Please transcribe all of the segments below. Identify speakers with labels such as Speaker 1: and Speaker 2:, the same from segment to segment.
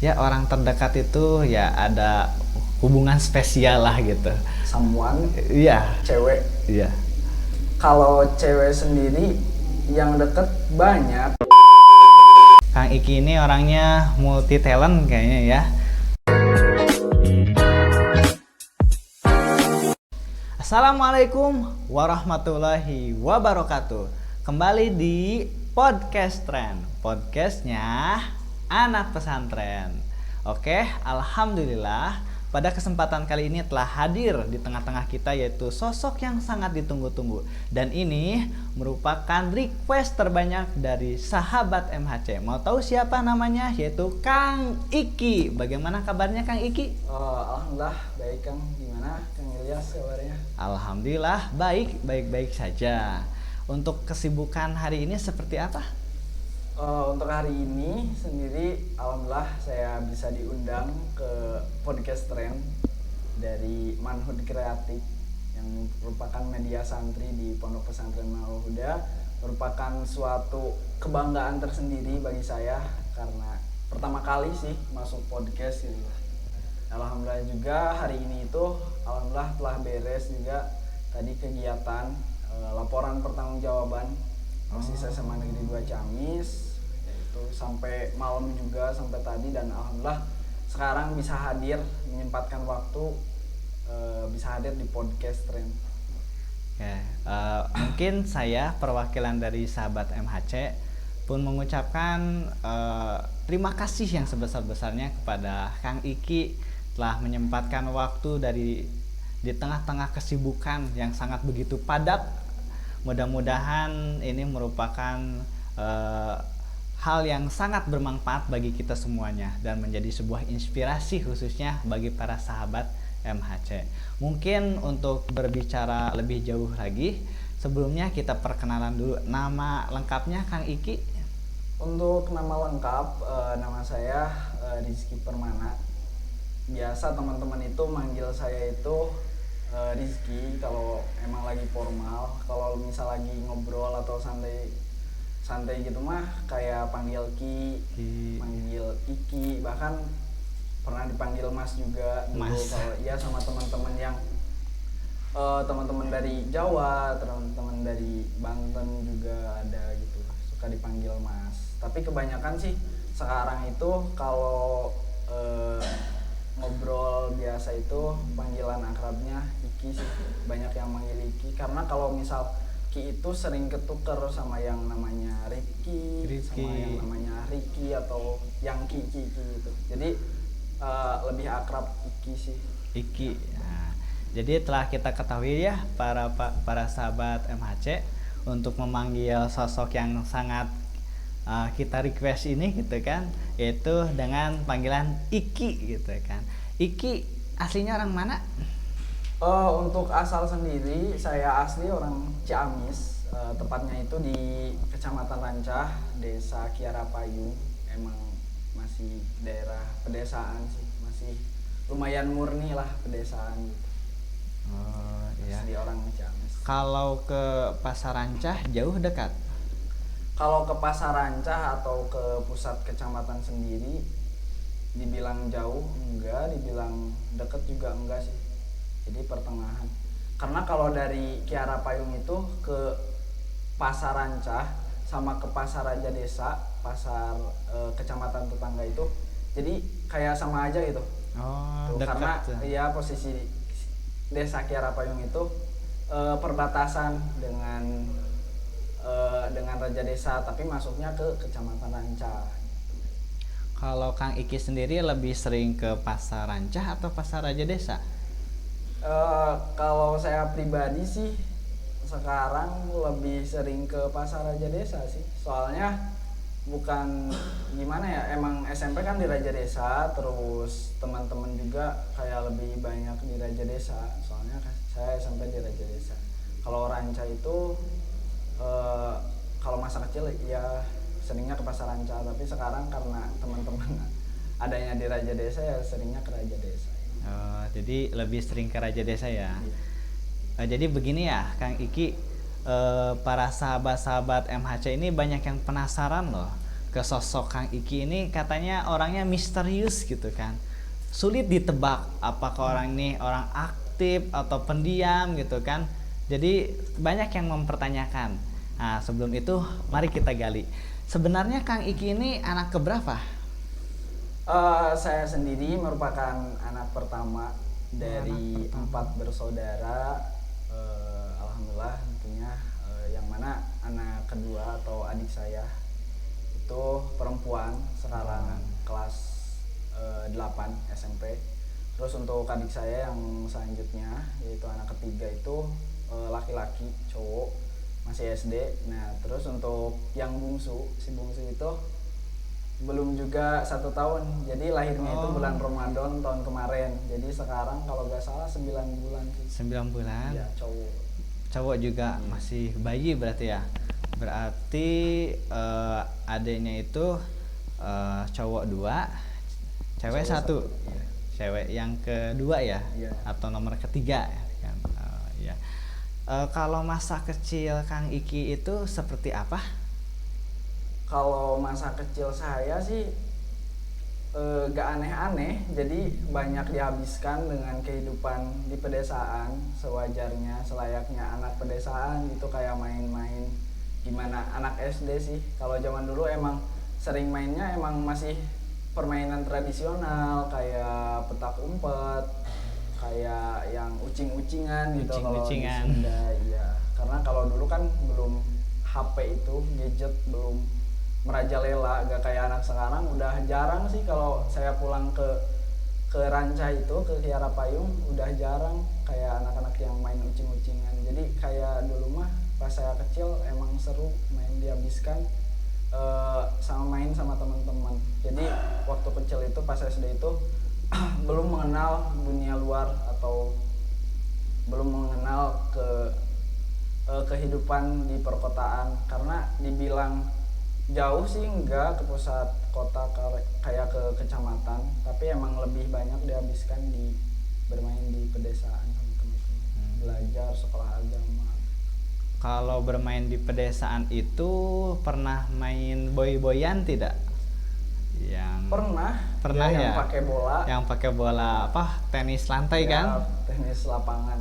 Speaker 1: ya orang terdekat itu ya ada hubungan spesial lah gitu.
Speaker 2: Someone,
Speaker 1: Iya,
Speaker 2: cewek.
Speaker 1: iya.
Speaker 2: Kalau cewek sendiri yang deket banyak.
Speaker 1: Kang Iki ini orangnya multi talent kayaknya ya. Assalamualaikum warahmatullahi wabarakatuh. Kembali di Podcast Tren, podcastnya anak pesantren. Oke, alhamdulillah pada kesempatan kali ini telah hadir di tengah-tengah kita yaitu sosok yang sangat ditunggu-tunggu. Dan ini merupakan request terbanyak dari sahabat MHC. Mau tahu siapa namanya? Yaitu Kang Iki. Bagaimana kabarnya Kang Iki?
Speaker 2: Alhamdulillah baik Kang. Gimana Kang Ilyas kabarnya?
Speaker 1: Alhamdulillah baik saja. Untuk kesibukan hari ini seperti apa?
Speaker 2: Untuk hari ini sendiri, alhamdulillah saya bisa diundang ke podcast Tren dari Manhud Kreatif yang merupakan media santri di Pondok Pesantren Nurul Huda. Merupakan suatu kebanggaan tersendiri bagi saya karena pertama kali sih masuk podcast gitu. Alhamdulillah juga hari ini itu alhamdulillah telah beres juga tadi kegiatan laporan pertanggungjawaban OSIS SMA Negeri 2 Ciamis yaitu sampai malam juga sampai tadi, dan alhamdulillah sekarang bisa hadir menyempatkan waktu bisa hadir di podcast Tren.
Speaker 1: Oke, mungkin saya perwakilan dari sahabat MHC pun mengucapkan terima kasih yang sebesar-besarnya kepada Kang Iki telah menyempatkan waktu di tengah-tengah kesibukan yang sangat begitu padat. Mudah-mudahan ini merupakan hal yang sangat bermanfaat bagi kita semuanya dan menjadi sebuah inspirasi khususnya bagi para sahabat MHC. Mungkin untuk berbicara lebih jauh lagi, sebelumnya kita perkenalan dulu. Nama lengkapnya Kang Iki?
Speaker 2: Untuk nama lengkap, nama saya Rizky Permana. Biasa teman-teman itu manggil saya itu Rizky kalau emang lagi formal. Kalau misal lagi ngobrol atau santai gitu mah kayak panggil Ki, panggil Iki, bahkan pernah dipanggil Mas juga dulu. Kalau iya sama teman-teman yang teman-teman dari Jawa, teman-teman dari Banten juga ada gitu, suka dipanggil Mas. Tapi kebanyakan sih sekarang itu kalau ngobrol biasa itu panggilan akrabnya Iki sih, banyak yang manggil Iki karena kalau misal Ki itu sering ketuker sama yang namanya Rifki. Sama yang namanya Riki atau yang Kiki gitu. Jadi lebih akrab Iki sih.
Speaker 1: Iki. Nah, jadi telah kita ketahui ya para sahabat MHC untuk memanggil sosok yang sangat kita request ini gitu kan, yaitu dengan panggilan Iki gitu kan. Iki aslinya orang mana?
Speaker 2: Untuk asal sendiri saya asli orang Ciamis, tepatnya itu di Kecamatan Rancah, Desa Kiara Payung. Emang masih daerah pedesaan sih, masih lumayan murni lah pedesaan gitu.
Speaker 1: Oh iya.
Speaker 2: Asli orang Ciamis.
Speaker 1: Kalau ke Pasar Rancah jauh dekat?
Speaker 2: Kalau ke Pasar Rancah atau ke pusat kecamatan sendiri, dibilang jauh enggak, dibilang deket juga enggak sih. Jadi pertengahan. Karena kalau dari Kiara Payung itu ke Pasar Rancah sama ke Pasar Raja Desa, pasar kecamatan tetangga itu, jadi kayak sama aja gitu.
Speaker 1: Oh, dekat.
Speaker 2: Karena ya posisi Desa Kiara Payung itu perbatasan dengan Raja Desa, tapi masuknya ke Kecamatan Rancah.
Speaker 1: Kalau Kang Iki sendiri lebih sering ke Pasar Rancah atau Pasar Raja Desa?
Speaker 2: Kalau saya pribadi sih sekarang lebih sering ke Pasar Raja Desa sih. Soalnya bukan gimana ya, emang SMP kan di Raja Desa, terus teman-teman juga kayak lebih banyak di Raja Desa. Soalnya saya SMP di Raja Desa. Kalau Rancah itu kalau masa kecil ya seringnya ke Pasar Rancah, tapi sekarang karena teman-teman adanya di Raja Desa ya seringnya ke Raja Desa.
Speaker 1: Oh, jadi lebih sering ke Raja Desa ya. Jadi begini ya Kang Iki, para sahabat-sahabat MHC ini banyak yang penasaran loh ke sosok Kang Iki ini, katanya orangnya misterius gitu kan. Sulit ditebak apakah orang ini orang aktif atau pendiam gitu kan. Jadi banyak yang mempertanyakan. Nah, sebelum itu mari kita gali. Sebenarnya Kang Iki ini anak keberapa?
Speaker 2: Saya sendiri merupakan anak pertama dari 4 bersaudara. Alhamdulillah tentunya, yang mana anak kedua atau adik saya itu perempuan, sekarang kelas 8 SMP. Terus untuk adik saya yang selanjutnya yaitu anak ketiga itu laki-laki, cowok, masih SD. Nah terus untuk yang bungsu, si bungsu itu belum juga 1 tahun, jadi lahirnya itu bulan Ramadan tahun kemarin. Jadi sekarang kalau nggak salah 9 bulan sih.
Speaker 1: 9 bulan.
Speaker 2: Ya,
Speaker 1: Cowok juga masih bayi berarti ya. Berarti adiknya itu cowok 2, cewek 1.
Speaker 2: Iya.
Speaker 1: Cewek yang kedua ya,
Speaker 2: Iya.
Speaker 1: atau nomor ketiga kan. Ya. Kalau masa kecil Kang Iki itu seperti apa?
Speaker 2: Kalau masa kecil saya sih gak aneh-aneh, jadi banyak dihabiskan dengan kehidupan di pedesaan sewajarnya, selayaknya anak pedesaan gitu, kayak main-main gimana anak SD sih. Kalau zaman dulu emang sering mainnya emang masih permainan tradisional kayak petak umpet, kayak yang ucing-ucingan gitu.
Speaker 1: Ucing-ucingan.
Speaker 2: Kalau di Sunda, iya. Karena kalau dulu kan belum HP itu, gadget belum merajalela, gak kayak anak sekarang. Udah jarang sih kalau saya pulang ke Ranca itu, ke Kiara Payung, udah jarang kayak anak-anak yang main ucing-ucingan. Jadi kayak dulu mah pas saya kecil emang seru main, dihabiskan sama main sama teman-teman. Jadi waktu kecil itu pas SD itu belum mengenal dunia luar atau belum mengenal kehidupan di perkotaan, karena dibilang jauh sih enggak ke pusat kota kayak ke kecamatan, tapi emang lebih banyak dihabiskan di bermain di pedesaan sama teman-teman, belajar sekolah agama.
Speaker 1: Kalau bermain di pedesaan itu pernah main boy-boyan tidak? Yang pernah ya,
Speaker 2: yang pakai bola,
Speaker 1: pakai bola apa, tenis lantai
Speaker 2: ya,
Speaker 1: kan?
Speaker 2: tenis lapangan.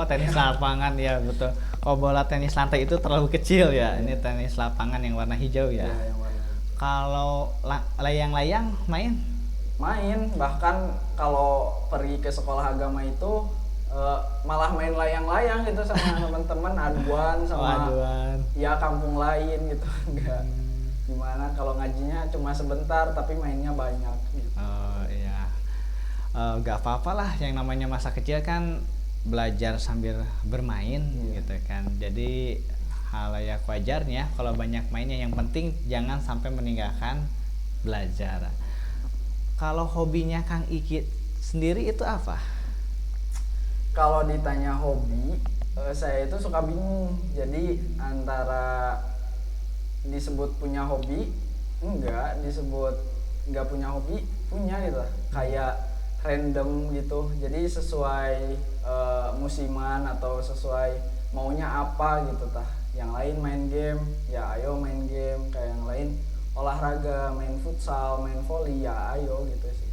Speaker 1: Tenis lapangan ya, betul. Kalau bola tenis lantai itu terlalu kecil ya. Ini tenis lapangan yang warna hijau ya.
Speaker 2: Yang warna hijau.
Speaker 1: Kalau layang-layang main?
Speaker 2: Bahkan kalau pergi ke sekolah agama itu malah main layang-layang gitu sama teman-teman, aduan sama ya kampung lain gitu. Enggak gimana, kalau ngajinya cuma sebentar tapi mainnya banyak gitu.
Speaker 1: Oh iya, gak apa-apa lah, yang namanya masa kecil kan belajar sambil bermain gitu kan. Jadi halayak wajarnya kalau banyak mainnya, yang penting jangan sampai meninggalkan belajar. Kalau hobinya Kang Iki sendiri itu apa?
Speaker 2: Kalau ditanya hobi, saya itu suka bingung. Jadi antara disebut punya hobi, enggak, disebut enggak punya hobi, punya gitu. Kayak random gitu. Jadi sesuai musiman atau sesuai maunya apa gitu tah. Yang lain main game, ya ayo main game. Kayak yang lain olahraga, main futsal, main volley, ya ayo gitu sih.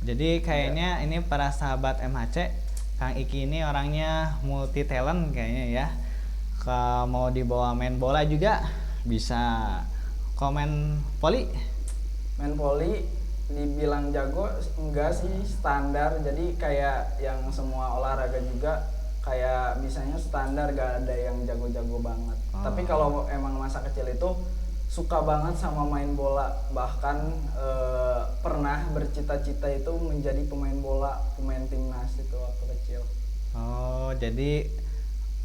Speaker 1: Jadi kayaknya ini para sahabat MHC, Kang Iki ini orangnya multi talent kayaknya ya. Kalau mau dibawa main bola juga bisa. Komen volley?
Speaker 2: Main volley dibilang jago enggak sih, standar. Jadi kayak yang semua olahraga juga kayak bisanya standar, gak ada yang jago-jago banget. Tapi kalau emang masa kecil itu suka banget sama main bola, bahkan pernah bercita-cita itu menjadi pemain bola, pemain timnas itu waktu kecil.
Speaker 1: Oh, jadi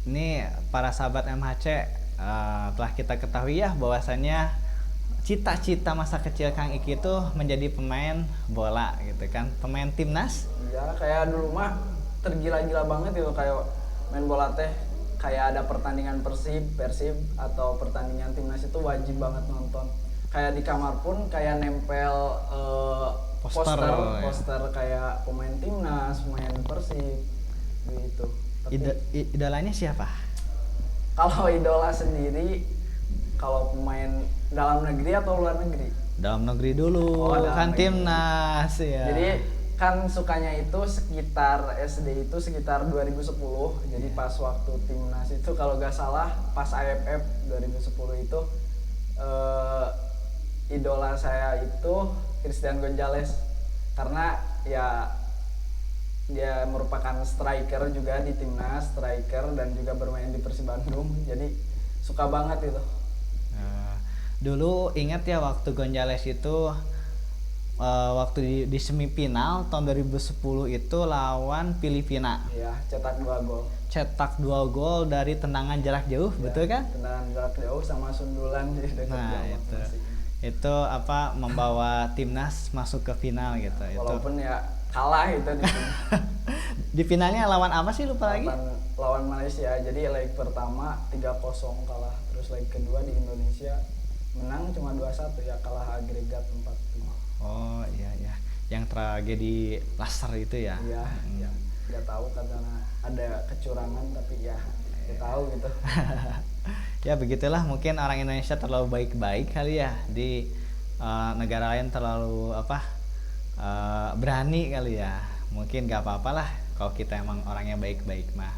Speaker 1: ini para sahabat MHC, telah kita ketahui ya bahwasannya cita-cita masa kecil Kang Iki itu menjadi pemain bola gitu kan, pemain timnas.
Speaker 2: Iya, kayak dulu mah tergila-gila banget itu kayak main bola teh. Kayak ada pertandingan Persib atau pertandingan timnas itu wajib banget nonton. Kayak di kamar pun kayak nempel poster kayak pemain timnas, pemain Persib gitu.
Speaker 1: Idolanya siapa?
Speaker 2: Kalau idola sendiri Kalau pemain dalam negeri atau luar negeri?
Speaker 1: Dalam negeri dulu,
Speaker 2: Oh, dalam
Speaker 1: kan
Speaker 2: negeri.
Speaker 1: timnas ya.
Speaker 2: Jadi kan sukanya itu sekitar SD itu sekitar 2010. Jadi pas waktu timnas itu kalau nggak salah pas AFF 2010 itu eh, idola saya itu Christian Gonzalez, karena ya dia merupakan striker juga di timnas, striker dan juga bermain di Persib Bandung. Jadi suka banget itu.
Speaker 1: Dulu ingat ya waktu Gonzales itu waktu di semifinal tahun 2010 itu lawan Filipina.
Speaker 2: Ya, cetak 2 gol.
Speaker 1: Cetak 2 gol dari tendangan jarak jauh,
Speaker 2: Ya,
Speaker 1: betul kan?
Speaker 2: tendangan jarak jauh sama sundulan di dekat
Speaker 1: Nah,
Speaker 2: gawang
Speaker 1: itu.
Speaker 2: masih.
Speaker 1: Itu apa membawa timnas masuk ke final gitu.
Speaker 2: Walaupun ya kalah itu di sini.
Speaker 1: Di finalnya lawan apa sih, lupa lagi?
Speaker 2: lawan Malaysia. Jadi leg pertama 3-0 kalah. Terus leg kedua di Indonesia menang cuma 2-1 ya, kalah agregat 4-2.
Speaker 1: Oh iya ya, yang tragedi laser itu ya.
Speaker 2: Iya, ya. Nggak tahu karena ada kecurangan tapi ya nggak tahu gitu.
Speaker 1: Ya begitulah, mungkin orang Indonesia terlalu baik-baik kali ya, di negara lain terlalu berani kali ya. Mungkin gak apa-apalah kalau kita emang orangnya baik-baik mah.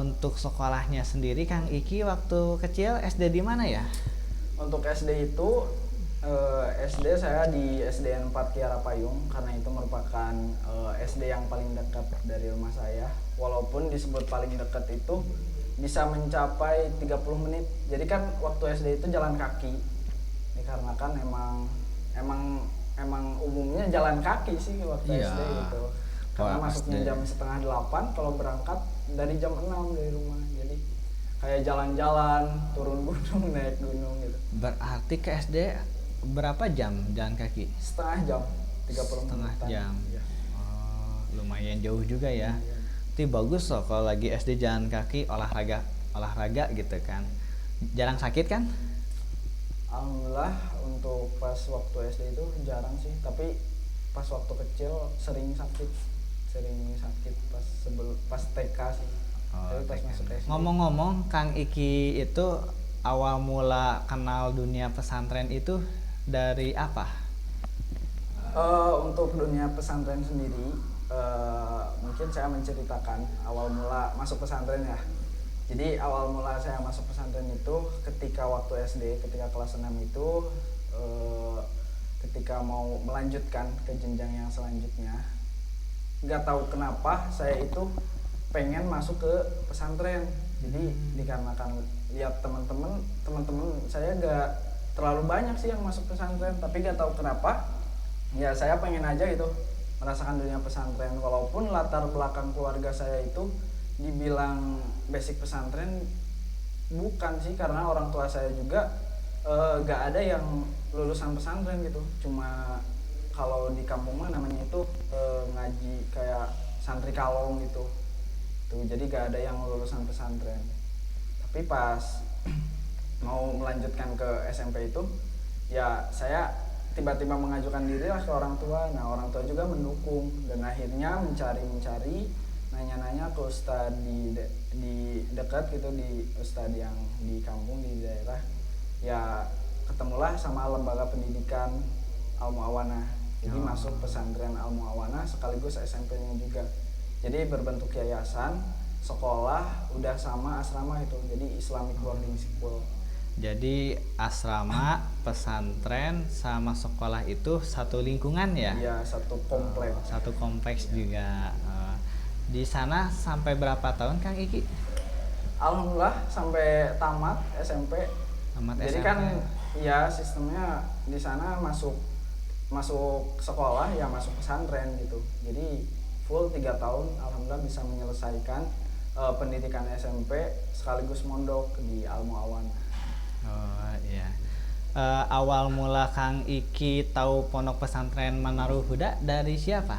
Speaker 1: Untuk sekolahnya sendiri Kang Iki waktu kecil SD di mana ya?
Speaker 2: Untuk SD itu SD saya di SDN 4 Kiara Payung, karena itu merupakan SD yang paling dekat dari rumah saya. Walaupun disebut paling dekat itu bisa mencapai 30 menit. Jadi kan waktu SD itu jalan kaki. Dikarenakan emang umumnya jalan kaki sih waktu
Speaker 1: Iya.
Speaker 2: SD gitu. Karena
Speaker 1: Wah,
Speaker 2: masuknya
Speaker 1: SD.
Speaker 2: jam setengah 8, kalau berangkat dari jam 6 dari rumah. Jadi kayak jalan-jalan, turun gunung, naik gunung gitu.
Speaker 1: Berarti ke SD berapa jam jalan kaki?
Speaker 2: Setengah jam, 30
Speaker 1: Setengah
Speaker 2: menitan.
Speaker 1: jam.
Speaker 2: Iya.
Speaker 1: Oh, lumayan jauh juga ya.
Speaker 2: Iya.
Speaker 1: Itu bagus loh kalau lagi SD jalan kaki, olahraga gitu kan. Jarang sakit kan?
Speaker 2: Alhamdulillah untuk pas waktu SD itu jarang sih, tapi pas waktu kecil sering sakit pas TK sih. Tapi pas masuk SD.
Speaker 1: Ngomong-ngomong, Kang Iki itu awal mula kenal dunia pesantren itu dari apa?
Speaker 2: Untuk dunia pesantren sendiri, mungkin saya menceritakan awal mula masuk pesantren ya. Jadi awal mula saya masuk pesantren itu ketika waktu SD, ketika kelas 6 itu, ketika mau melanjutkan ke jenjang yang selanjutnya, nggak tahu kenapa saya itu pengen masuk ke pesantren. Jadi dikarenakan lihat teman-teman saya nggak terlalu banyak sih yang masuk pesantren, tapi nggak tahu kenapa ya saya pengen aja gitu merasakan dunia pesantren. Walaupun latar belakang keluarga saya itu dibilang basic pesantren, bukan sih, karena orang tua saya juga nggak ada yang lulusan pesantren gitu. Cuma kalau di kampung mah namanya itu ngaji kayak santri kalong gitu tuh, jadi gak ada yang lulusan pesantren. Tapi pas mau melanjutkan ke SMP itu ya saya tiba-tiba mengajukan diri lah ke orang tua. Nah, orang tua juga mendukung, dan akhirnya mencari nanya-nanya ke ustadz di dekat gitu, di ustadz yang di kampung di daerah. Ya ketemulah sama lembaga pendidikan Al-Mu'awanah. Jadi masuk pesantren Al-Mu'awanah sekaligus SMP-nya juga. Jadi berbentuk yayasan, sekolah udah sama asrama itu. Jadi Islamic Boarding School.
Speaker 1: Jadi asrama, pesantren sama sekolah itu satu lingkungan ya?
Speaker 2: Iya, satu kompleks.
Speaker 1: Satu kompleks juga. Di sana sampai berapa tahun Kang Iki?
Speaker 2: Alhamdulillah sampai tamat SMP.
Speaker 1: Tamat
Speaker 2: Jadi
Speaker 1: SMP.
Speaker 2: kan ya sistemnya di sana masuk sekolah ya masuk pesantren gitu. Jadi full 3 tahun alhamdulillah bisa menyelesaikan pendidikan SMP sekaligus mondok di Al-Mu'awanah.
Speaker 1: Oh iya. Awal mula Kang Iki tahu pondok pesantren Manarul Huda dari siapa?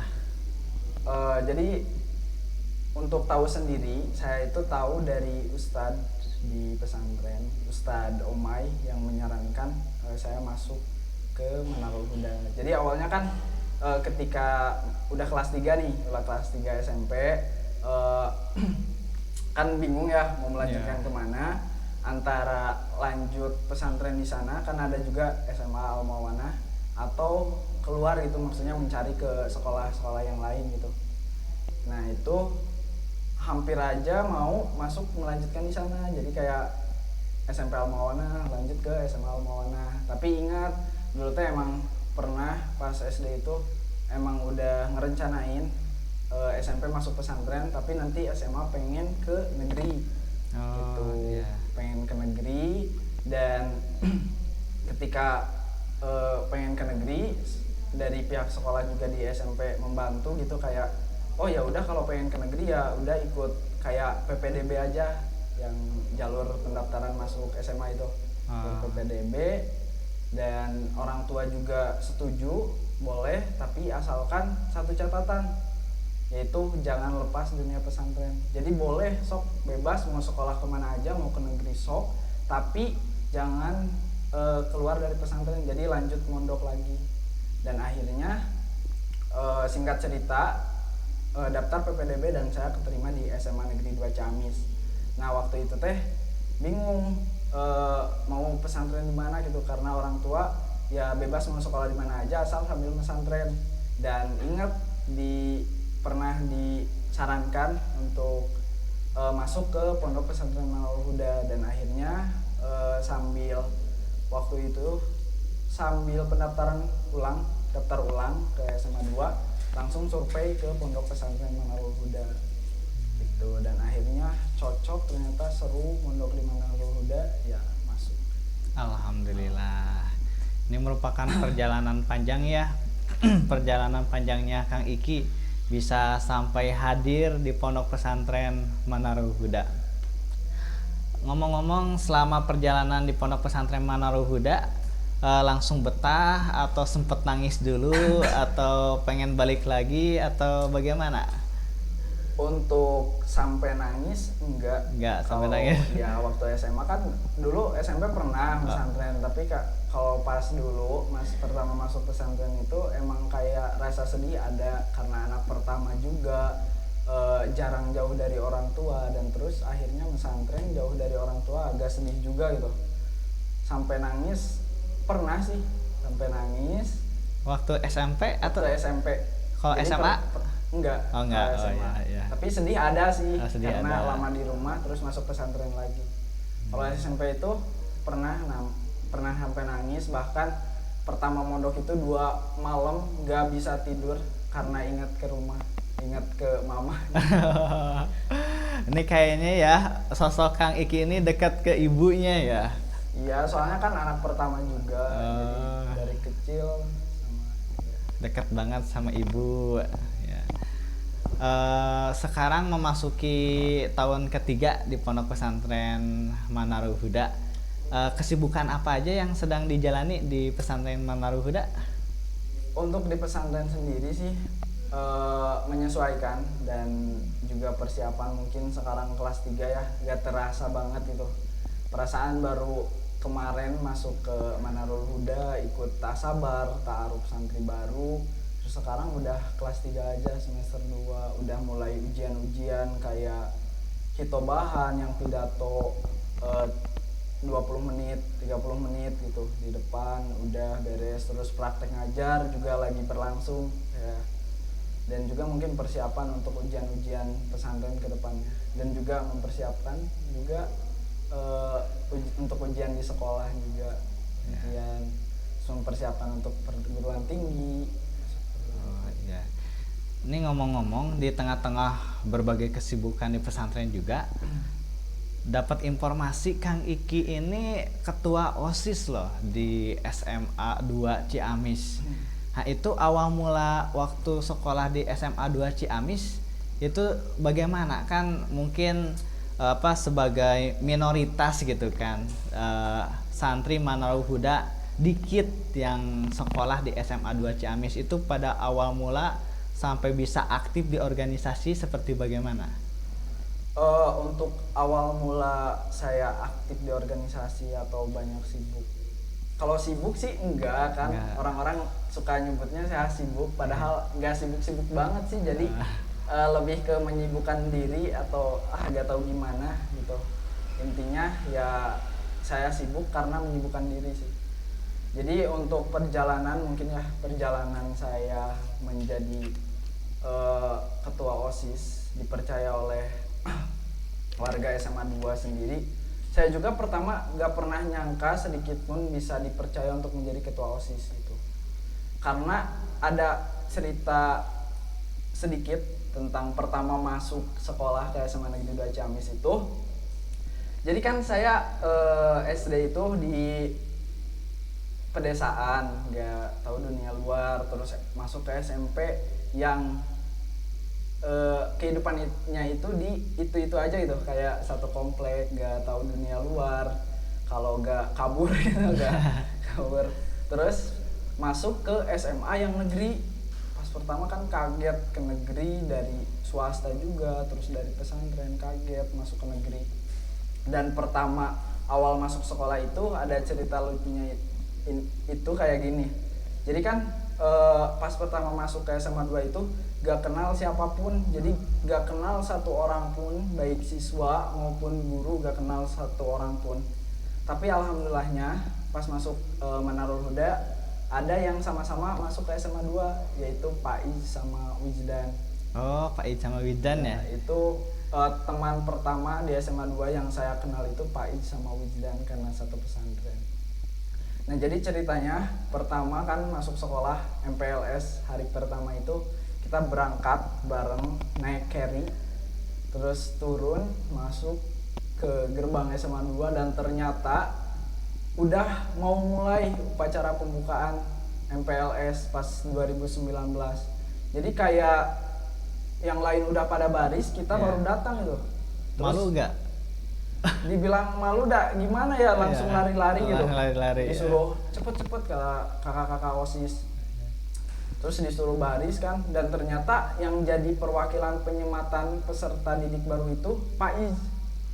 Speaker 2: Jadi untuk tahu sendiri, saya itu tahu dari ustadz di pesantren, Ustadz Omai, yang menyarankan saya masuk ke Manarul Huda. Jadi awalnya kan ketika udah kelas 3 nih, udah kelas 3 SMP, kan bingung ya mau melanjutkan kemana. antara lanjut pesantren di sana kan ada juga SMA Al Mawanah atau keluar gitu, maksudnya mencari ke sekolah-sekolah yang lain gitu. Nah itu hampir aja mau masuk melanjutkan di sana, jadi kayak SMP Al Mawanah lanjut ke SMA Al Mawanah. Tapi ingat dulu tuh emang pernah pas SD itu emang udah ngerencanain SMP masuk pesantren, tapi nanti SMA pengen ke negeri gitu.
Speaker 1: Iya.
Speaker 2: Pengen ke negeri, dan ketika pengen ke negeri dari pihak sekolah juga di SMP membantu gitu, kayak oh ya udah kalau pengen ke negeri ya udah ikut kayak PPDB aja, yang jalur pendaftaran masuk SMA itu PPDB, dan orang tua juga setuju boleh, tapi asalkan satu catatan, yaitu jangan lepas dunia pesantren. Jadi boleh sok bebas mau sekolah kemana aja, mau ke negeri sok, tapi jangan keluar dari pesantren, jadi lanjut mondok lagi. Dan akhirnya singkat cerita daftar PPDB dan saya keterima di SMA Negeri 2 Ciamis. Nah waktu itu teh bingung mau pesantren di mana gitu, karena orang tua ya bebas mau sekolah di mana aja asal sambil pesantren. Dan ingat pernah disarankan untuk masuk ke Pondok Pesantren Manarul Huda, dan akhirnya sambil pendaftaran ulang, daftar ulang ke SMA 2, langsung survei ke Pondok Pesantren Manarul Huda gitu. Dan akhirnya cocok, ternyata seru mondok di Manarul Huda, ya masuk.
Speaker 1: Alhamdulillah. Ini merupakan perjalanan panjang ya. Perjalanan panjangnya Kang Iki bisa sampai hadir di Pondok Pesantren Manarul Huda. Ngomong-ngomong, selama perjalanan di Pondok Pesantren Manarul Huda, langsung betah atau sempet nangis dulu atau pengen balik lagi atau bagaimana?
Speaker 2: Untuk sampai nangis enggak
Speaker 1: sampai nangis.
Speaker 2: Ya waktu SMA kan dulu SMP pernah pesantren, tapi kalau pas dulu pertama masuk pesantren itu emang kayak rasa sedih ada, karena anak pertama juga, jarang jauh dari orang tua, dan terus akhirnya pesantren jauh dari orang tua, agak sedih juga gitu. Sampai nangis pernah sih, sampai nangis.
Speaker 1: Waktu SMP atau
Speaker 2: SMP?
Speaker 1: Kalau SMA?
Speaker 2: Enggak.
Speaker 1: Oh enggak. Oh iya.
Speaker 2: Tapi sedih ada sih, karena
Speaker 1: ada.
Speaker 2: lama di rumah terus masuk pesantren lagi. Kalau SMP itu pernah sampai nangis, bahkan pertama mondok itu 2 malam nggak bisa tidur karena ingat ke rumah, ingat ke mama.
Speaker 1: Ini kayaknya ya sosok Kang Iki ini dekat ke ibunya ya.
Speaker 2: Iya, soalnya kan anak pertama juga, jadi dari kecil
Speaker 1: dekat banget sama ibu ya. Sekarang memasuki tahun ketiga di Pondok Pesantren Manarul Huda. Kesibukan apa aja yang sedang dijalani di Pesantren Manarul Huda?
Speaker 2: Untuk di pesantren sendiri sih menyesuaikan, dan juga persiapan. Mungkin sekarang kelas 3 ya, gak terasa banget gitu. Perasaan baru kemarin masuk ke Manarul Huda, ikut tasabar, ta'aruf santri baru. Terus sekarang udah kelas 3 aja, semester 2, udah mulai ujian-ujian kayak hitobahan yang pidato 20 menit, 30 menit gitu di depan udah beres. Terus praktek ngajar juga lagi berlangsung ya. Dan juga mungkin persiapan untuk ujian-ujian pesantren ke depannya, dan juga mempersiapkan juga untuk ujian di sekolah juga, ujian, mempersiapkan untuk perguruan tinggi.
Speaker 1: Oh iya. Ini ngomong-ngomong, di tengah-tengah berbagai kesibukan di pesantren juga, dapat informasi Kang Iki ini ketua OSIS loh di SMA 2 Ciamis. Nah itu awal mula waktu sekolah di SMA 2 Ciamis itu bagaimana? Kan mungkin sebagai minoritas gitu kan, santri Manarul Huda dikit yang sekolah di SMA 2 Ciamis. Itu pada awal mula sampai bisa aktif di organisasi seperti bagaimana?
Speaker 2: Untuk awal mula saya aktif di organisasi atau banyak sibuk, kalau sibuk sih enggak kan, orang-orang suka nyebutnya saya sibuk, padahal enggak sibuk-sibuk banget sih. Jadi lebih ke menyibukkan diri atau gak tahu gimana gitu. intinya ya saya sibuk karena menyibukkan diri sih. Jadi untuk perjalanan mungkin ya perjalanan saya menjadi ketua OSIS dipercaya oleh warga SMA 2 sendiri. Saya juga pertama nggak pernah nyangka sedikit pun bisa dipercaya untuk menjadi ketua OSIS itu. Karena ada cerita sedikit tentang pertama masuk sekolah ke SMA Negeri 2 Ciamis itu. Jadi kan saya SD itu di pedesaan, nggak tahu dunia luar, terus masuk ke SMP yang kehidupannya itu di itu aja gitu, kayak satu komplek, nggak tahu dunia luar, kalau nggak kabur gitu, nggak kabur. Terus masuk ke SMA yang negeri, pas pertama kan kaget, ke negeri dari swasta juga, terus dari pesantren kaget masuk ke negeri. Dan pertama awal masuk sekolah itu ada cerita lucunya itu kayak gini. Jadi kan pas pertama masuk ke SMA 2 itu gak kenal siapapun, jadi gak kenal satu orang pun, baik siswa maupun guru gak kenal satu orang pun. Tapi alhamdulillahnya pas masuk Manarul Huda ada yang sama-sama masuk ke SMA 2, yaitu Pak Iz sama Wijdan.
Speaker 1: Oh, Pak Iz sama Wijdan ya?
Speaker 2: Itu teman pertama di SMA 2 yang saya kenal itu Pak Iz sama Wijdan karena satu pesantren. Nah jadi ceritanya pertama kan masuk sekolah MPLS hari pertama itu kita berangkat bareng naik carry, terus turun masuk ke gerbang SMA 2 dan ternyata udah mau mulai upacara pembukaan MPLS pas 2019. Jadi kayak yang lain udah pada baris, kita baru datang itu. Terus
Speaker 1: malu nggak?
Speaker 2: Dibilang malu dah gimana ya, langsung lari-lari gitu.
Speaker 1: Lari-lari.
Speaker 2: Disuruh cepet-cepet ke kakak-kakak OSIS. Terus disuruh baris kan, dan ternyata yang jadi perwakilan penyematan peserta didik baru itu Pak Iz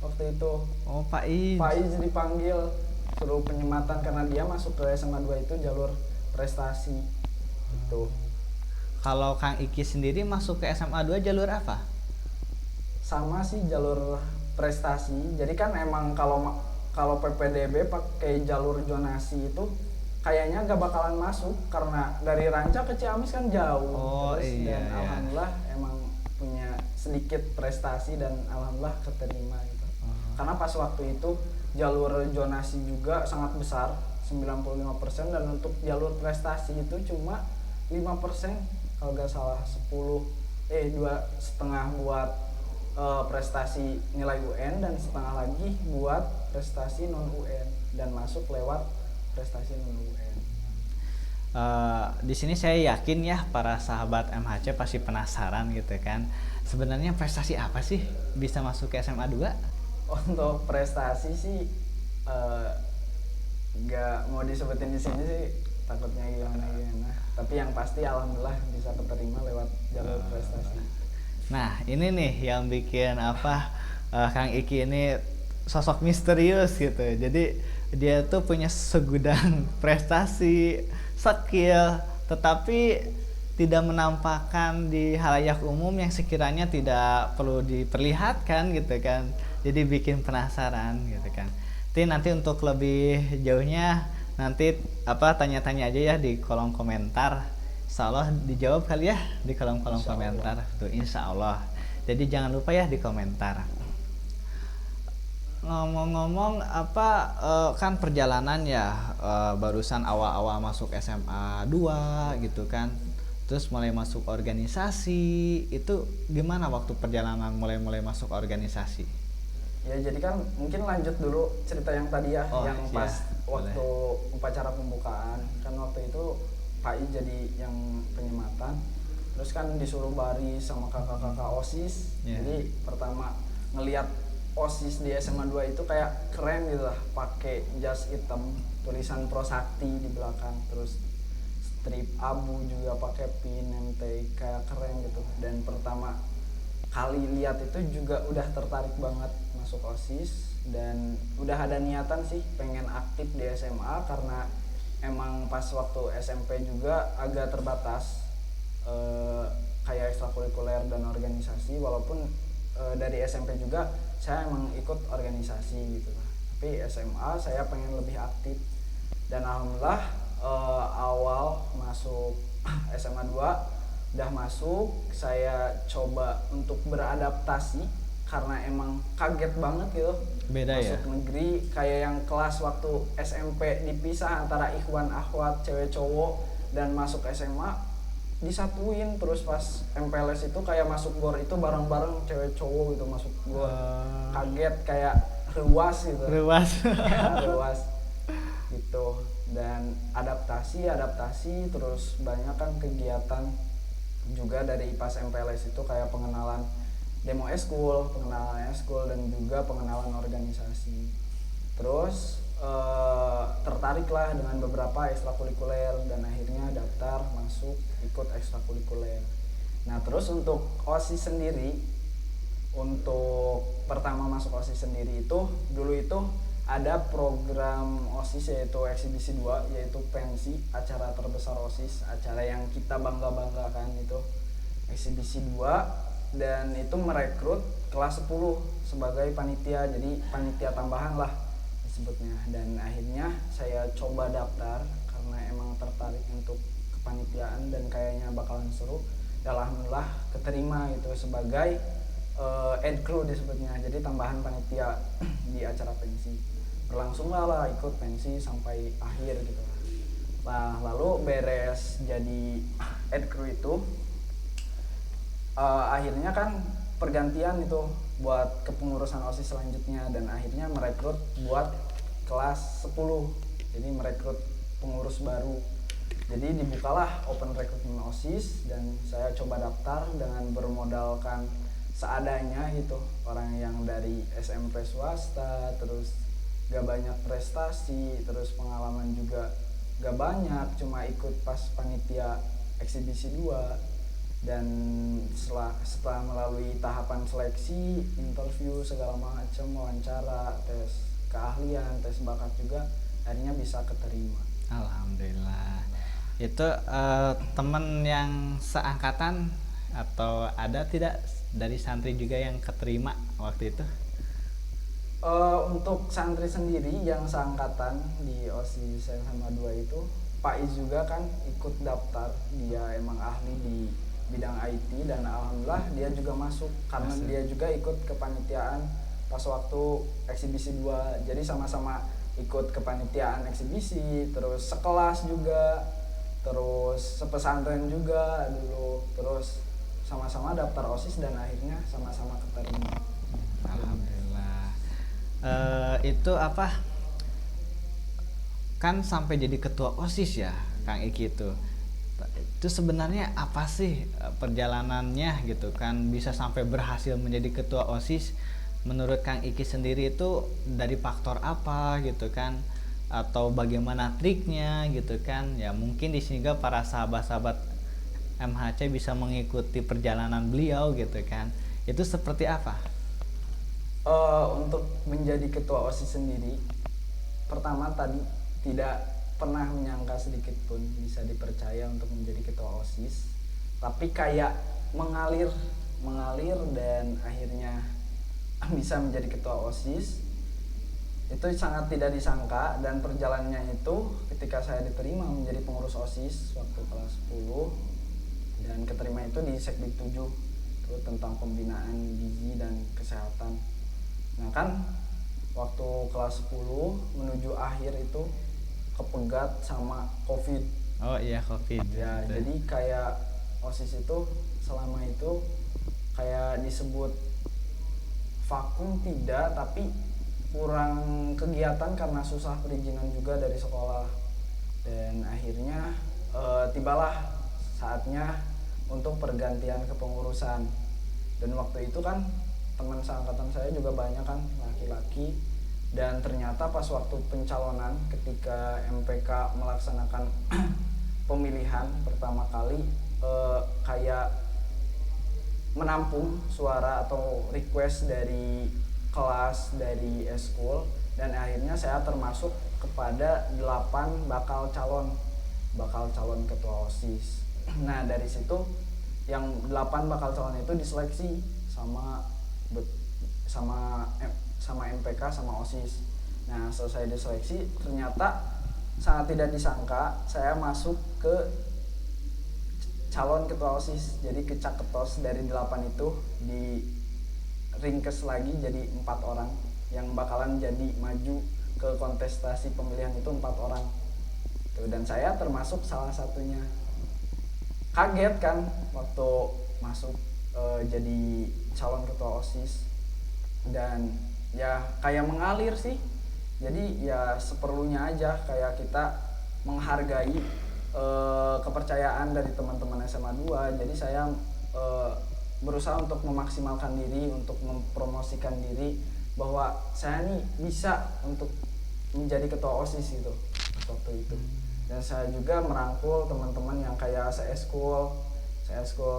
Speaker 2: waktu itu.
Speaker 1: Oh, Pak Iz.
Speaker 2: Pak Iz dipanggil suruh penyematan karena dia masuk ke SMA 2 itu jalur prestasi gitu.
Speaker 1: Kalau Kang Iki sendiri masuk ke SMA 2 jalur apa?
Speaker 2: Sama sih, jalur prestasi. Jadi kan emang kalau PPDB pakai jalur zonasi itu kayaknya gak bakalan masuk karena dari Ranca ke Ciamis kan jauh.
Speaker 1: Oh,
Speaker 2: terus
Speaker 1: iya,
Speaker 2: dan
Speaker 1: iya.
Speaker 2: alhamdulillah emang punya sedikit prestasi dan alhamdulillah keterima gitu. Karena pas waktu itu jalur zonasi juga sangat besar, 95%, dan untuk jalur prestasi itu cuma 5% kalau gak salah, 2,5 buat prestasi nilai UN dan setengah lagi buat prestasi non UN dan masuk lewat prestasi non UN.
Speaker 1: Di sini saya yakin ya para sahabat MHC pasti penasaran gitu kan. Sebenarnya prestasi apa sih bisa masuk ke SMA 2?
Speaker 2: Untuk prestasi sih nggak mau disebutin di sini sih, takutnya gimana. Tapi yang pasti alhamdulillah bisa keterima lewat jalur prestasi.
Speaker 1: Nah, ini nih yang bikin Kang Iki ini sosok misterius gitu. Jadi dia tuh punya segudang prestasi, skill, tetapi tidak menampakkan di halayak umum yang sekiranya tidak perlu diperlihatkan gitu kan. Jadi bikin penasaran gitu kan. Nanti untuk lebih jauhnya nanti tanya-tanya aja ya di kolom komentar. Insya Allah dijawab kali ya di kolom-kolom komentar tuh, insya Allah. Jadi jangan lupa ya di komentar. Ngomong-ngomong kan perjalanan ya, barusan awal-awal masuk SMA 2 gitu kan, terus mulai masuk organisasi, itu gimana waktu perjalanan mulai masuk organisasi?
Speaker 2: Ya jadi kan mungkin lanjut dulu cerita yang tadi ya, yang pas waktu upacara pembukaan kan waktu itu Pak I jadi yang penyematan, terus kan disuruh baris sama kakak-kakak OSIS. Jadi pertama ngelihat OSIS di SMA 2 itu kayak keren gitu lah, pakai jas hitam, tulisan Prosakti di belakang, terus strip abu juga pakai pin MT, kayak keren gitu. Dan pertama kali lihat itu juga udah tertarik banget masuk OSIS, dan udah ada niatan sih pengen aktif di SMA karena emang pas waktu SMP juga agak terbatas kayak ekstrakurikuler dan organisasi, walaupun dari SMP juga saya emang ikut organisasi gitu lah. Tapi SMA saya pengen lebih aktif, dan alhamdulillah awal masuk SMA 2 udah masuk, saya coba untuk beradaptasi karena emang kaget banget gitu.
Speaker 1: Beda ya?
Speaker 2: Masuk negeri kayak yang kelas waktu SMP dipisah antara ikhwan akhwat cewek cowok, dan masuk SMA disatuin. Terus pas MPLS itu kayak masuk gor itu bareng-bareng cewek cowok gitu masuk gor. Kaget, kayak ruas gitu.
Speaker 1: Luas.
Speaker 2: Ya, ruas gitu. Dan adaptasi terus banyak kan kegiatan juga dari pas MPLS itu, kayak pengenalan demo eskul, dan juga pengenalan organisasi. Terus tertarik lah dengan beberapa ekstrakurikuler, dan akhirnya daftar masuk ikut ekstrakurikuler. Nah terus untuk OSIS sendiri, untuk pertama masuk OSIS sendiri itu dulu itu ada program OSIS yaitu eksibisi 2, yaitu pensi acara terbesar OSIS, acara yang kita bangga-banggakan itu eksibisi 2, dan itu merekrut kelas 10 sebagai panitia, jadi panitia tambahan lah disebutnya. Dan akhirnya saya coba daftar karena emang tertarik untuk kepanitiaan dan kayaknya bakalan seru. Alhamdulillah keterima itu sebagai ed crew disebutnya, jadi tambahan panitia di acara pensi. Berlangsunglah ikut pensi sampai akhir gitu. Nah lalu beres jadi ed crew itu, akhirnya kan pergantian itu buat kepengurusan OSIS selanjutnya, dan akhirnya merekrut buat kelas 10, jadi merekrut pengurus baru. Jadi dibukalah open recruitment OSIS, dan saya coba daftar dengan bermodalkan seadanya gitu, orang yang dari SMP swasta, terus gak banyak prestasi, terus pengalaman juga gak banyak, cuma ikut pas panitia eksibisi 2. Dan setelah melalui tahapan seleksi, interview segala macam, wawancara, tes keahlian, tes bakat juga, akhirnya bisa keterima.
Speaker 1: Alhamdulillah. Itu teman yang seangkatan atau ada tidak dari santri juga yang keterima waktu itu?
Speaker 2: Untuk santri sendiri yang seangkatan di OSIS SMA 2 itu, Pak Iz juga kan ikut daftar, dia emang ahli di bidang IT, dan alhamdulillah dia juga masuk karena dia juga ikut kepanitiaan pas waktu eksibisi 2. Jadi sama-sama ikut kepanitiaan eksibisi, terus sekelas juga, terus sepesantren juga dulu, terus sama-sama daftar OSIS dan akhirnya sama-sama keterima.
Speaker 1: Alhamdulillah. Itu apa? Kan sampai jadi ketua OSIS ya, Kang Iki itu. Itu sebenarnya apa sih perjalanannya gitu kan, bisa sampai berhasil menjadi ketua OSIS? Menurut Kang Iki sendiri itu dari faktor apa gitu kan, atau bagaimana triknya gitu kan? Ya mungkin di sini juga para sahabat-sahabat MHC bisa mengikuti perjalanan beliau gitu kan. Itu seperti apa?
Speaker 2: Untuk menjadi ketua OSIS sendiri, pertama tadi tidak pernah menyangka sedikit pun bisa dipercaya untuk menjadi ketua OSIS, tapi kayak mengalir dan akhirnya bisa menjadi ketua OSIS. Itu sangat tidak disangka, dan perjalanannya itu ketika saya diterima menjadi pengurus OSIS waktu kelas 10, dan keterima itu di Sekdik 7 itu tentang pembinaan gizi dan kesehatan. Nah kan waktu kelas 10 menuju akhir itu kepegat sama COVID.
Speaker 1: Oh iya, COVID
Speaker 2: ya
Speaker 1: gitu.
Speaker 2: Jadi kayak OSIS itu selama itu kayak disebut vakum tidak, tapi kurang kegiatan karena susah perizinan juga dari sekolah. Dan akhirnya tibalah saatnya untuk pergantian kepengurusan. Dan waktu itu kan teman seangkatan saya juga banyak kan laki-laki, dan ternyata pas waktu pencalonan ketika MPK melaksanakan pemilihan pertama kali, kayak menampung suara atau request dari kelas, dari eskul, dan akhirnya saya termasuk kepada 8 bakal calon ketua OSIS. Nah dari situ yang 8 bakal calon itu diseleksi sama sama MPK sama OSIS. Nah, selesai diseleksi ternyata sangat tidak disangka saya masuk ke calon ketua OSIS. Jadi kecaketos dari 8 itu di ringkes lagi jadi 4 orang yang bakalan jadi maju ke kontestasi pemilihan itu 4 orang. Tuh, dan saya termasuk salah satunya. Kaget kan waktu masuk jadi calon ketua OSIS, dan ya kayak mengalir sih. Jadi ya seperlunya aja, kayak kita menghargai kepercayaan dari teman-teman SMA 2. Jadi saya berusaha untuk memaksimalkan diri, untuk mempromosikan diri bahwa saya nih bisa untuk menjadi ketua OSIS gitu waktu itu. Dan saya juga merangkul teman-teman yang kayak se-eskul,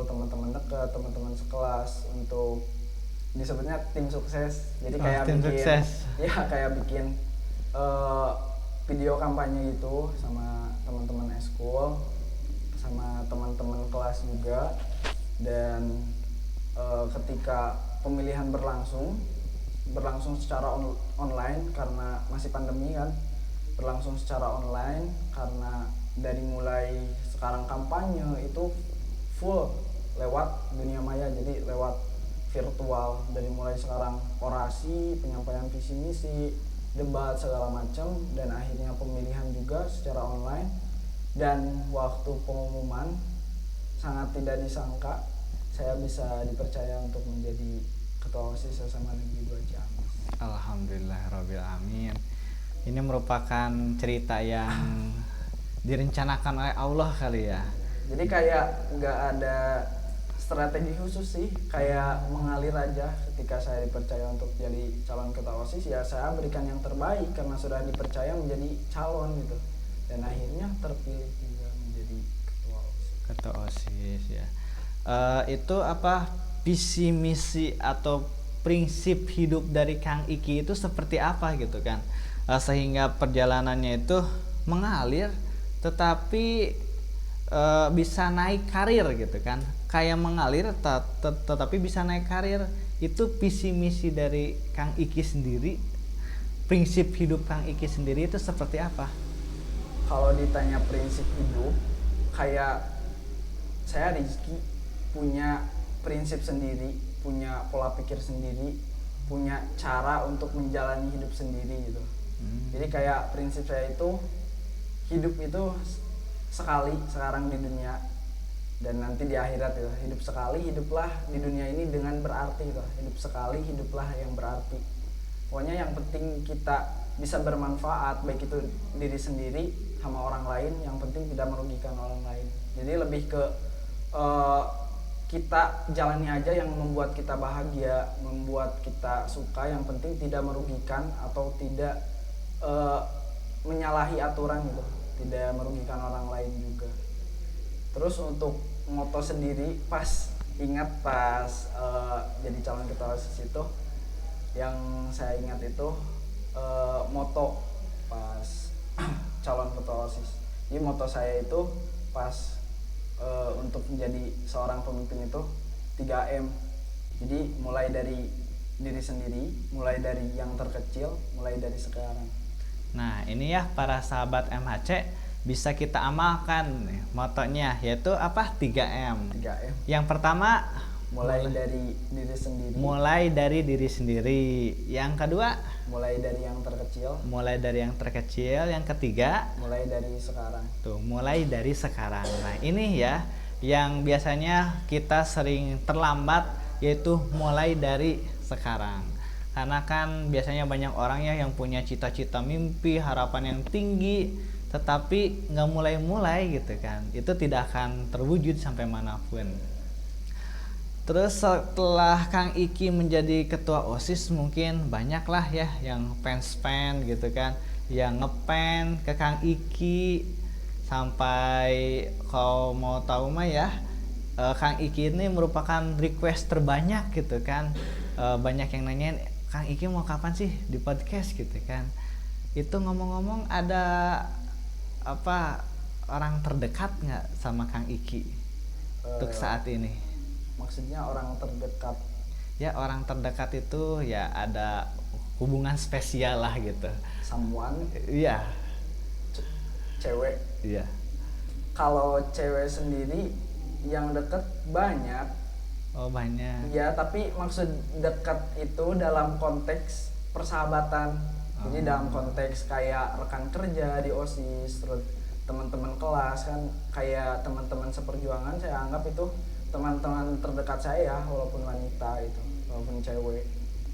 Speaker 2: teman-teman dekat, teman-teman sekelas untuk disebutnya tim sukses. Jadi kayak
Speaker 1: tim
Speaker 2: bikin
Speaker 1: sukses.
Speaker 2: ya kayak bikin video kampanye gitu sama teman-teman eskul, sama teman-teman kelas juga. Dan ketika pemilihan berlangsung secara online karena masih pandemi kan, berlangsung secara online karena dari mulai sekarang kampanye itu full lewat dunia maya, jadi lewat virtual. Dari mulai sekarang orasi, penyampaian visi misi, debat segala macam, dan akhirnya pemilihan juga secara online. Dan waktu pengumuman sangat tidak disangka saya bisa dipercaya untuk menjadi ketua OSIS SMA Negeri 2 Ciamis.
Speaker 1: Alhamdulillahirabbil alamin. Ini merupakan cerita yang direncanakan oleh Allah kali ya.
Speaker 2: Jadi kayak nggak ada strategi khusus sih, kayak mengalir aja. Ketika saya dipercaya untuk jadi calon ketua OSIS, ya saya berikan yang terbaik karena sudah dipercaya menjadi calon gitu. Dan akhirnya terpilih juga menjadi ketua OSIS.
Speaker 1: Ketua OSIS ya. Itu apa visi misi atau prinsip hidup dari Kang Iki itu seperti apa gitu kan? Sehingga perjalanannya itu mengalir tetapi bisa naik karir gitu kan, kayak mengalir tetapi bisa naik karir. Itu visi misi dari Kang Iki sendiri, prinsip hidup Kang Iki sendiri itu seperti apa?
Speaker 2: Kalau ditanya prinsip hidup, kayak saya Rizky punya prinsip sendiri, punya pola pikir sendiri, punya cara untuk menjalani hidup sendiri gitu. Jadi kayak prinsip saya itu, hidup itu sekali sekarang di dunia dan nanti di akhirat gitu. Hidup sekali, hiduplah di dunia ini dengan berarti gitu. Hidup sekali, hiduplah yang berarti. Pokoknya yang penting kita bisa bermanfaat, baik itu diri sendiri sama orang lain, yang penting tidak merugikan orang lain. Jadi lebih ke kita jalani aja yang membuat kita bahagia, membuat kita suka, yang penting tidak merugikan atau tidak menyalahi aturan gitu, tidak merugikan orang lain juga. Terus untuk moto sendiri, pas jadi calon ketua OSIS itu, yang saya ingat itu moto pas calon ketua OSIS. Jadi moto saya itu pas untuk menjadi seorang pemimpin itu 3M. Jadi mulai dari diri sendiri, mulai dari yang terkecil, mulai dari sekarang.
Speaker 1: Nah ini ya para sahabat MHC, bisa kita amalkan nih motonya, yaitu apa? 3M.
Speaker 2: 3M.
Speaker 1: Yang pertama
Speaker 2: Mulai dari diri sendiri.
Speaker 1: mulai dari diri sendiri. Yang kedua
Speaker 2: Mulai dari yang terkecil.
Speaker 1: mulai dari yang terkecil. Yang ketiga
Speaker 2: Mulai dari sekarang.
Speaker 1: tuh, mulai dari sekarang. Nah ini ya yang biasanya kita sering terlambat, yaitu mulai dari sekarang. Karena kan biasanya banyak orang ya yang punya cita-cita, mimpi, harapan yang tinggi, tetapi nggak mulai-mulai gitu kan. Itu tidak akan terwujud sampai manapun. Terus setelah Kang Iki menjadi ketua OSIS, mungkin banyaklah ya yang fans-fans gitu kan, yang ngepen ke Kang Iki. Sampai kalau mau tahu mah ya, Kang Iki ini merupakan request terbanyak gitu kan. Banyak yang nanyain, Kang Iki mau kapan sih di podcast gitu kan. Itu ngomong-ngomong, ada apa orang terdekat nggak sama Kang Iki untuk saat ini?
Speaker 2: Maksudnya orang terdekat
Speaker 1: ya orang terdekat itu ya ada hubungan spesial lah gitu.
Speaker 2: Someone,
Speaker 1: Iya,
Speaker 2: cewek.
Speaker 1: iya.
Speaker 2: Kalau cewek sendiri yang deket banyak.
Speaker 1: Oh banyak.
Speaker 2: Ya, tapi maksud dekat itu dalam konteks persahabatan. Jadi dalam konteks kayak rekan kerja di OSIS, terus teman-teman kelas kan, kayak teman-teman seperjuangan saya anggap itu teman-teman terdekat saya, walaupun wanita itu, walaupun cewek.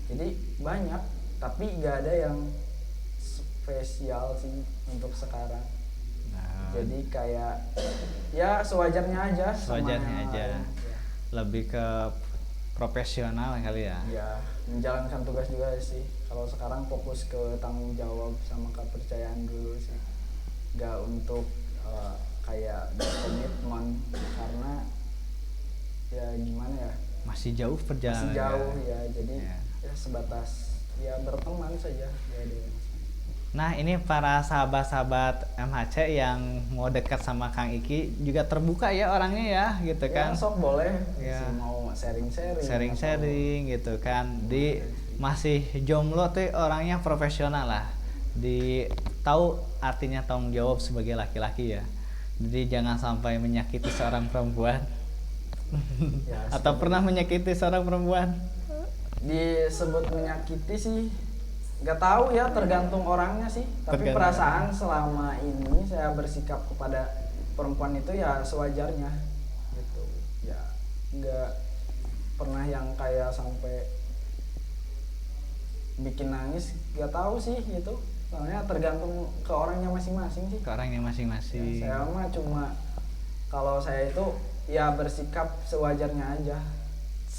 Speaker 2: Jadi banyak, tapi gak ada yang spesial sih untuk sekarang.
Speaker 1: Nah,
Speaker 2: Jadi kayak ya sewajarnya aja sama
Speaker 1: sewajarnya
Speaker 2: yang
Speaker 1: aja.
Speaker 2: lain. Ya.
Speaker 1: Lebih ke profesional kali ya.
Speaker 2: Ya, menjalankan tugas juga sih. Kalau sekarang fokus ke tanggung jawab sama kepercayaan dulu sih. Gak untuk kayak komitmen, karena ya gimana ya,
Speaker 1: Masih jauh perjalanan.
Speaker 2: masih jauh ya. Jadi
Speaker 1: Ya.
Speaker 2: ya sebatas ya berteman saja. Ya,
Speaker 1: Nah ini para sahabat-sahabat MHC yang mau dekat sama Kang Iki juga terbuka ya orangnya ya gitu kan.
Speaker 2: ya sok boleh
Speaker 1: Ya.
Speaker 2: sih mau sharing-sharing.
Speaker 1: Sharing-sharing gitu kan. Di masih jomblo tuh orangnya profesional lah. Di tahu artinya tanggung jawab sebagai laki-laki ya. Jadi jangan sampai menyakiti seorang perempuan.
Speaker 2: Ya,
Speaker 1: Atau pernah menyakiti seorang perempuan?
Speaker 2: disebut menyakiti sih nggak tahu ya, tergantung orangnya sih. Tapi
Speaker 1: Tergantung.
Speaker 2: perasaan selama ini saya bersikap kepada perempuan itu ya sewajarnya gitu ya, nggak pernah yang kayak sampai bikin nangis, nggak tahu sih gitu. Soalnya tergantung ke orangnya masing-masing sih.
Speaker 1: Ke orangnya masing-masing.
Speaker 2: Ya, saya mah cuma kalau saya itu ya bersikap sewajarnya aja.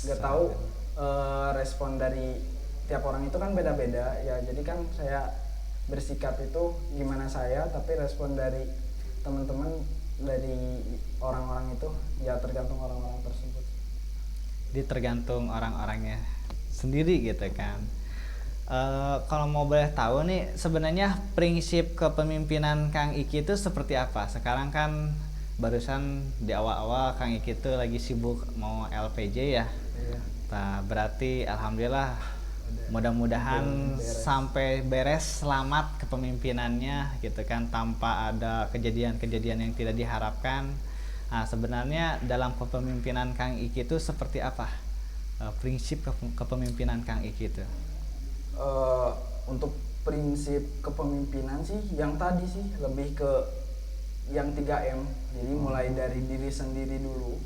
Speaker 2: Nggak tahu respon dari tiap orang itu kan beda-beda ya. Jadi kan saya bersikap itu gimana saya, tapi respon dari teman-teman, dari orang-orang itu ya tergantung orang-orang tersebut.
Speaker 1: Jadi tergantung orang-orangnya sendiri gitu kan. Kalau mau boleh tahu nih sebenarnya prinsip kepemimpinan Kang Iki itu seperti apa? Sekarang kan barusan di awal-awal Kang Iki itu lagi sibuk mau LPJ ya.
Speaker 2: Iya.
Speaker 1: Nah, berarti alhamdulillah mudah-mudahan
Speaker 2: Beres.
Speaker 1: sampai beres selamat kepemimpinannya gitu kan, tanpa ada kejadian-kejadian yang tidak diharapkan. Nah, sebenarnya dalam kepemimpinan Kang Iki itu seperti apa? Prinsip kepemimpinan Kang Iki itu.
Speaker 2: Untuk prinsip kepemimpinan sih yang tadi sih lebih ke yang 3M. Jadi mulai dari diri sendiri dulu,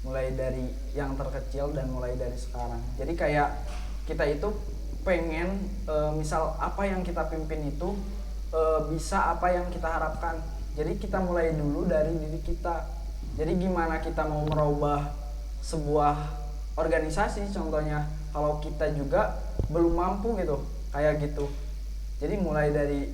Speaker 2: mulai dari yang terkecil dan mulai dari sekarang. Jadi kayak kita itu pengen misal apa yang kita pimpin itu bisa apa yang kita harapkan. Jadi kita mulai dulu dari diri kita. Jadi gimana kita mau merubah sebuah organisasi contohnya, kalau kita juga belum mampu gitu, kayak gitu. Jadi mulai dari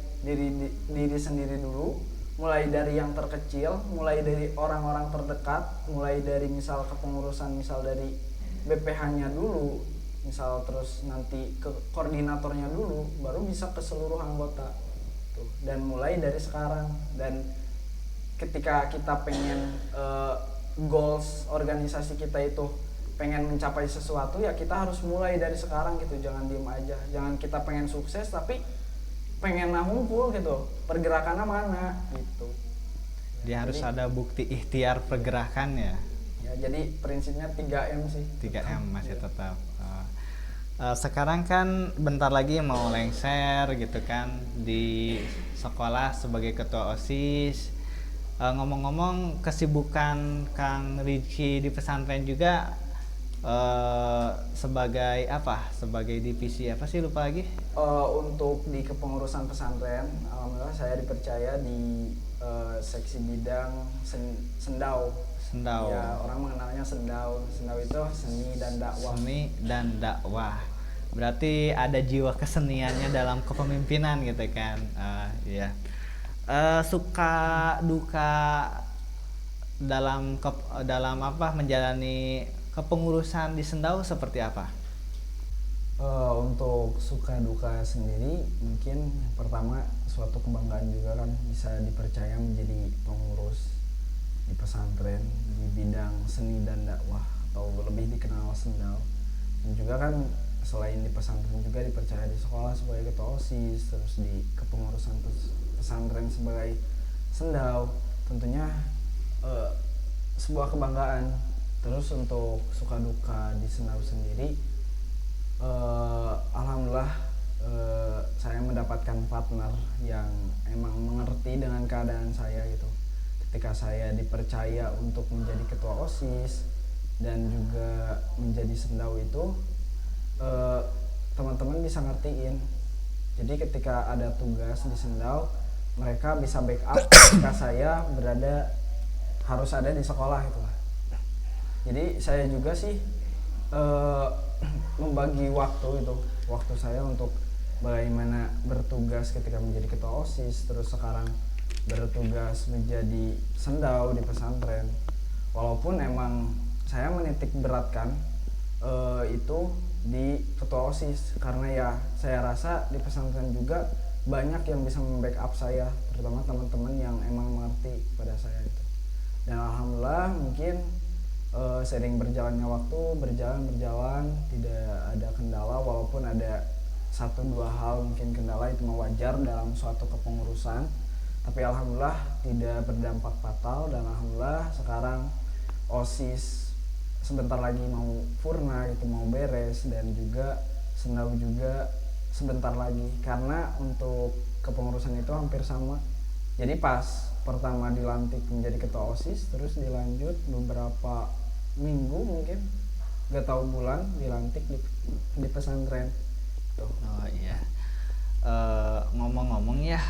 Speaker 2: diri sendiri dulu, mulai dari yang terkecil, mulai dari orang-orang terdekat, mulai dari misal kepengurusan, misal dari BPH-nya dulu, misal terus nanti ke koordinatornya dulu, baru bisa ke seluruh anggota tuh. Dan mulai dari sekarang. Dan ketika kita pengen goals organisasi kita itu pengen mencapai sesuatu, ya kita harus mulai dari sekarang gitu. Jangan diem aja, jangan kita pengen sukses tapi pengen ngumpul gitu, pergerakannya mana gitu.
Speaker 1: Dia harus ada bukti ikhtiar pergerakan ya.
Speaker 2: Ya, jadi prinsipnya 3M sih.
Speaker 1: 3M masih tetap. Sekarang kan bentar lagi mau lengser gitu kan di sekolah sebagai ketua OSIS. Ngomong-ngomong kesibukan Kang Rizky di pesantren juga sebagai apa? Sebagai divisi apa sih, lupa lagi?
Speaker 2: Untuk di kepengurusan pesantren, alhamdulillah saya dipercaya di seksi bidang sendau.
Speaker 1: Sendau.
Speaker 2: Ya, orang mengenalnya sendau. Sendau itu seni dan dakwah.
Speaker 1: Seni dan dakwah. Berarti ada jiwa keseniannya dalam kepemimpinan gitu kan. Iya. Suka duka dalam apa menjalani kepengurusan di Sendau seperti apa?
Speaker 2: Untuk suka duka sendiri, mungkin pertama suatu kebanggaan juga kan bisa dipercaya menjadi pengurus di pesantren di bidang seni dan dakwah, atau lebih dikenal Sendau. Dan juga kan selain di pesantren juga dipercaya di sekolah sebagai ketua OSIS, terus di kepengurusan pesantren sebagai sendau. Tentunya sebuah kebanggaan. Terus untuk suka duka di sendau sendiri, alhamdulillah saya mendapatkan partner yang emang mengerti dengan keadaan saya gitu. Ketika saya dipercaya untuk menjadi ketua OSIS dan juga menjadi sendau itu, teman-teman bisa ngertiin. Jadi ketika ada tugas di sendau, mereka bisa backup ketika saya harus ada di sekolah itu. Jadi saya juga sih membagi waktu saya untuk bagaimana bertugas ketika menjadi ketua OSIS, terus sekarang bertugas menjadi sendau di pesantren. Walaupun emang saya menitik beratkan itu di ketua OSIS, karena ya saya rasa di pesantren juga banyak yang bisa membackup saya, terutama teman-teman yang emang mengerti pada saya itu. Dan alhamdulillah mungkin sering berjalannya waktu, berjalan tidak ada kendala, walaupun ada 1-2 hal mungkin kendala, itu wajar dalam suatu kepengurusan, tapi alhamdulillah tidak berdampak fatal. Dan alhamdulillah sekarang OSIS sebentar lagi mau purna gitu, mau beres, dan juga sendau juga sebentar lagi, karena untuk kepengurusan itu hampir sama. Jadi pas pertama dilantik menjadi ketua OSIS, terus dilanjut beberapa minggu, mungkin gak tahu bulan, dilantik di pesantren tuh.
Speaker 1: Oh iya. Ngomong-ngomong ya,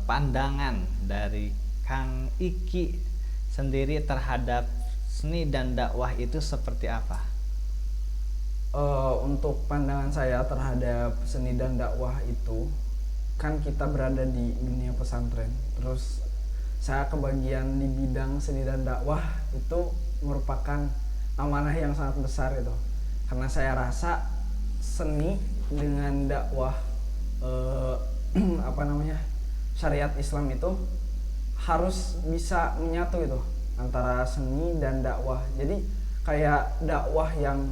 Speaker 1: pandangan dari Kang Iki sendiri terhadap seni dan dakwah itu seperti apa?
Speaker 2: Untuk pandangan saya terhadap seni dan dakwah itu, kan kita berada di dunia pesantren, terus saya kebagian di bidang seni dan dakwah, itu merupakan amanah yang sangat besar gitu. Karena saya rasa seni dengan dakwah syariat Islam itu harus bisa menyatu gitu, antara seni dan dakwah. Jadi kayak dakwah yang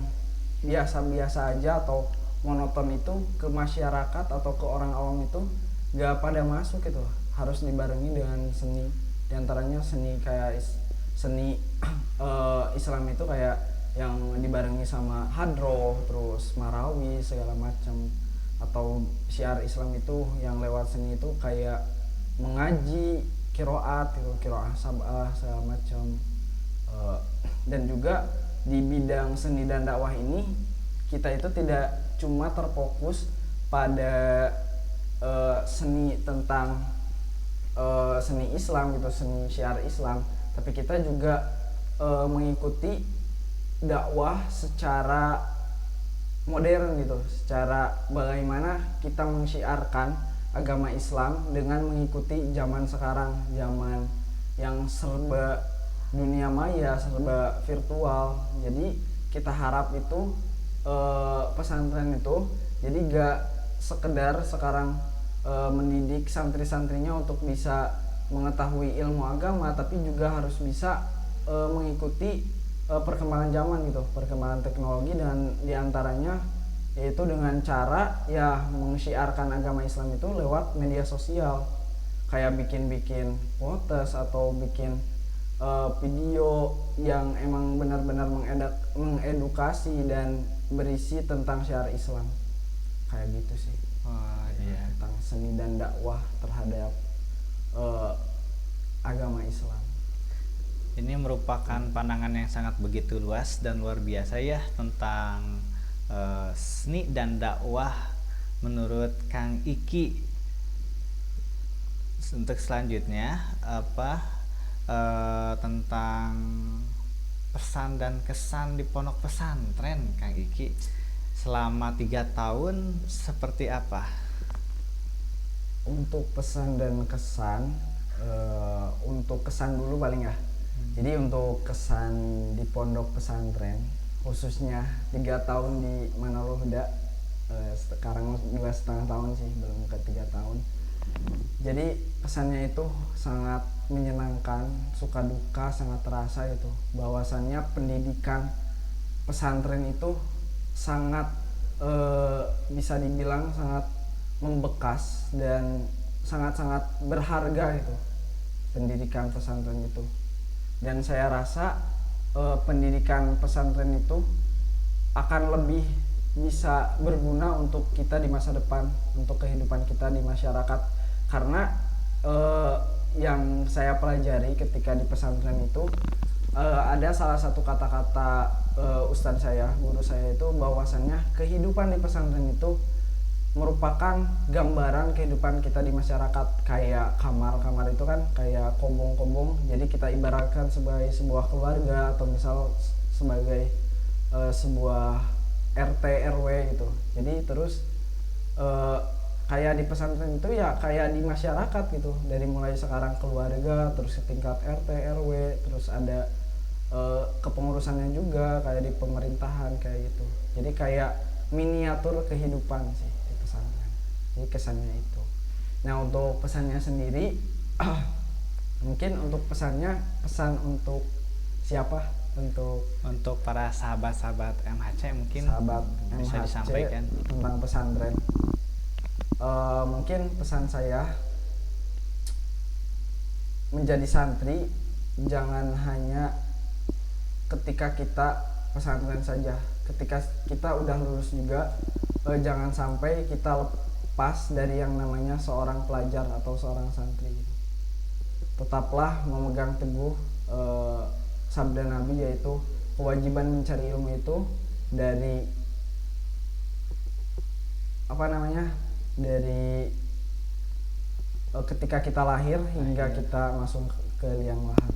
Speaker 2: biasa-biasa aja atau monoton itu ke masyarakat atau ke orang awam itu gak pada masuk gitu, harus dibarengi dengan seni. Di antaranya seni kayak seni Islam itu kayak yang dibarengi sama hadroh, terus marawi segala macam, atau syiar Islam itu yang lewat seni itu kayak mengaji qiraat gitu, qiraah sab'ah segala macam. Dan juga di bidang seni dan dakwah ini kita itu tidak cuma terfokus pada seni tentang seni Islam gitu, seni syiar Islam, tapi kita juga mengikuti dakwah secara modern gitu, secara bagaimana kita mensyiarkan agama Islam dengan mengikuti zaman sekarang, zaman yang serba dunia maya, serba virtual. Jadi kita harap itu pesantren itu jadi gak sekedar sekarang mendidik santri-santrinya untuk bisa mengetahui ilmu agama, tapi juga harus bisa mengikuti perkembangan zaman gitu, perkembangan teknologi, dan diantaranya yaitu dengan cara ya mensyiarkan agama Islam itu lewat media sosial, kayak bikin quotes atau bikin video yang emang benar-benar mengedukasi dan berisi tentang syiar Islam, kayak gitu sih.
Speaker 1: Iya.
Speaker 2: Tentang seni dan dakwah terhadap agama Islam.
Speaker 1: Ini merupakan pandangan yang sangat begitu luas dan luar biasa ya tentang seni dan dakwah menurut Kang Iki. Untuk selanjutnya tentang pesan dan kesan di pondok pesantren Kang Iki selama 3 tahun seperti apa?
Speaker 2: Untuk pesan dan kesan, untuk kesan dulu paling ya. Jadi untuk kesan di pondok pesantren, khususnya 3 tahun di Manarul Huda, sekarang 2,5 tahun sih, belum ke 3 tahun. Jadi kesannya itu sangat menyenangkan, suka duka sangat terasa itu. Bahwasannya pendidikan pesantren itu sangat bisa dibilang sangat membekas dan sangat-sangat berharga itu pendidikan pesantren itu. Dan saya rasa pendidikan pesantren itu akan lebih bisa berguna untuk kita di masa depan, untuk kehidupan kita di masyarakat. Karena yang saya pelajari ketika di pesantren itu ada salah satu kata-kata ustadz saya, guru saya itu, bahwasannya kehidupan di pesantren itu merupakan gambaran kehidupan kita di masyarakat. Kayak kamar itu kan kayak kombong-kombong, jadi kita ibaratkan sebagai sebuah keluarga atau misal sebagai sebuah RT RW gitu. Jadi terus kayak di pesantren itu ya kayak di masyarakat gitu, dari mulai sekarang keluarga, terus ke tingkat RT RW, terus ada kepengurusannya juga kayak di pemerintahan kayak gitu. Jadi kayak miniatur kehidupan sih di pesantren. Jadi kesannya itu. Nah, untuk pesannya sendiri mungkin untuk pesan untuk siapa? Untuk
Speaker 1: para sahabat-sahabat MHC mungkin
Speaker 2: sahabat
Speaker 1: bisa
Speaker 2: MHC
Speaker 1: disampaikan
Speaker 2: tentang pesantren. Mungkin pesan saya, menjadi santri jangan hanya ketika kita pesantren saja. Ketika kita udah lulus juga jangan sampai kita lepas dari yang namanya seorang pelajar atau seorang santri. Tetaplah memegang teguh sabda Nabi, yaitu kewajiban mencari ilmu itu dari dari ketika kita lahir hingga kita masuk ke liang lahat.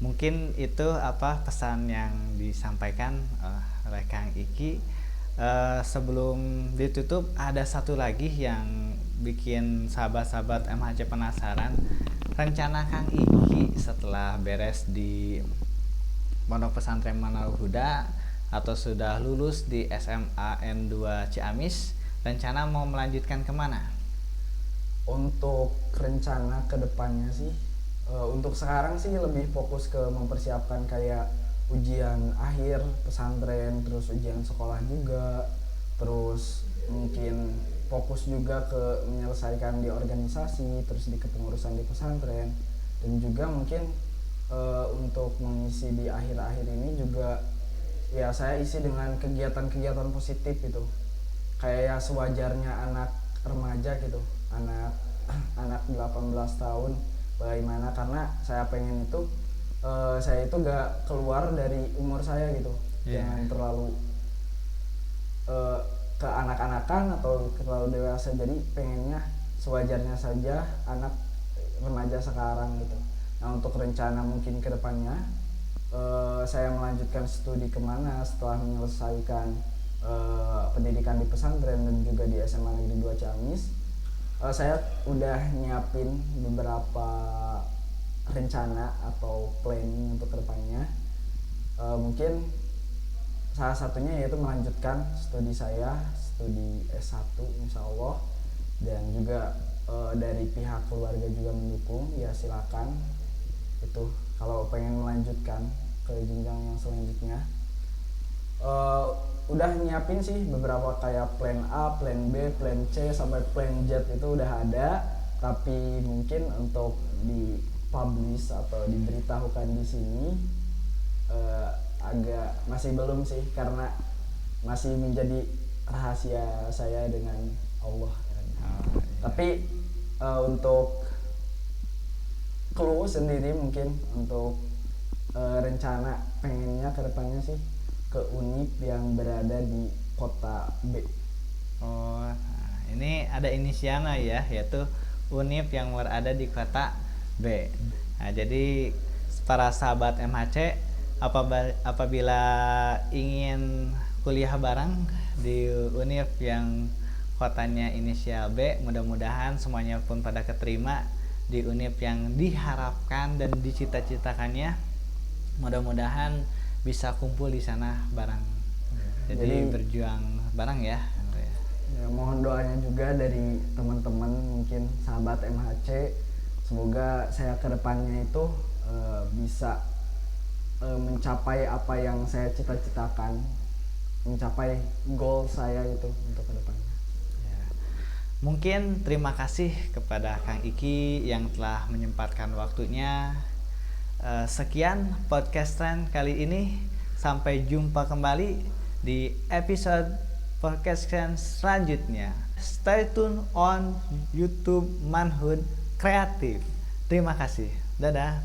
Speaker 1: Mungkin itu pesan yang disampaikan oleh Kang Iki. Sebelum ditutup, ada satu lagi yang bikin sahabat-sahabat MHC penasaran. Rencana Kang Iki setelah beres di Pondok Pesantren Manarul Huda atau sudah lulus di SMA N2 Ciamis, rencana mau melanjutkan kemana?
Speaker 2: Untuk rencana kedepannya sih, untuk sekarang sih lebih fokus ke mempersiapkan kayak ujian akhir pesantren, terus ujian sekolah juga, terus mungkin fokus juga ke menyelesaikan di organisasi, terus di kepengurusan di pesantren, dan juga mungkin untuk mengisi di akhir-akhir ini juga ya saya isi dengan kegiatan-kegiatan positif gitu, kayak ya sewajarnya anak remaja gitu, anak 18 tahun bagaimana, karena saya pengen itu saya itu gak keluar dari umur saya gitu. Jangan terlalu ke anak-anakan atau terlalu dewasa, jadi pengennya sewajarnya saja anak remaja sekarang gitu. Nah, untuk rencana mungkin kedepannya saya melanjutkan studi kemana setelah menyelesaikan pendidikan di pesantren dan juga di SMA Negeri 2 Ciamis. Saya udah nyiapin beberapa rencana atau planning untuk kedepannya. Mungkin salah satunya yaitu melanjutkan studi saya, studi S1 insya Allah, dan juga dari pihak keluarga juga mendukung, ya silakan itu kalau pengen melanjutkan ke jenjang yang selanjutnya. Udah nyiapin sih beberapa kayak plan A, plan B, plan C sampai plan Z itu udah ada, tapi mungkin untuk di publish atau diberitahukan di sini agak masih belum sih, karena masih menjadi rahasia saya dengan Allah kan. Tapi untuk clue sendiri mungkin untuk rencana pengennya kedepannya sih ke UNIP yang berada di kota B.
Speaker 1: Oh, ini ada inisialnya ya, yaitu UNIP yang berada di kota B. Nah, jadi para sahabat MHC apabila ingin kuliah bareng di UNIP yang kotanya inisial B, mudah-mudahan semuanya pun pada keterima di UNIP yang diharapkan dan dicita-citakannya. Mudah-mudahan bisa kumpul di sana bareng. Jadi berjuang bareng ya.
Speaker 2: Ya, mohon doanya juga dari teman-teman mungkin sahabat MHC, semoga saya kedepannya itu bisa mencapai apa yang saya cita-citakan, mencapai goal saya itu untuk kedepannya.
Speaker 1: Ya. Mungkin terima kasih kepada Kang Iki yang telah menyempatkan waktunya. Sekian podcast Trend kali ini. Sampai jumpa kembali di episode podcast Trend selanjutnya. Stay tune on YouTube Manhood Kreatif. Terima kasih. Dadah.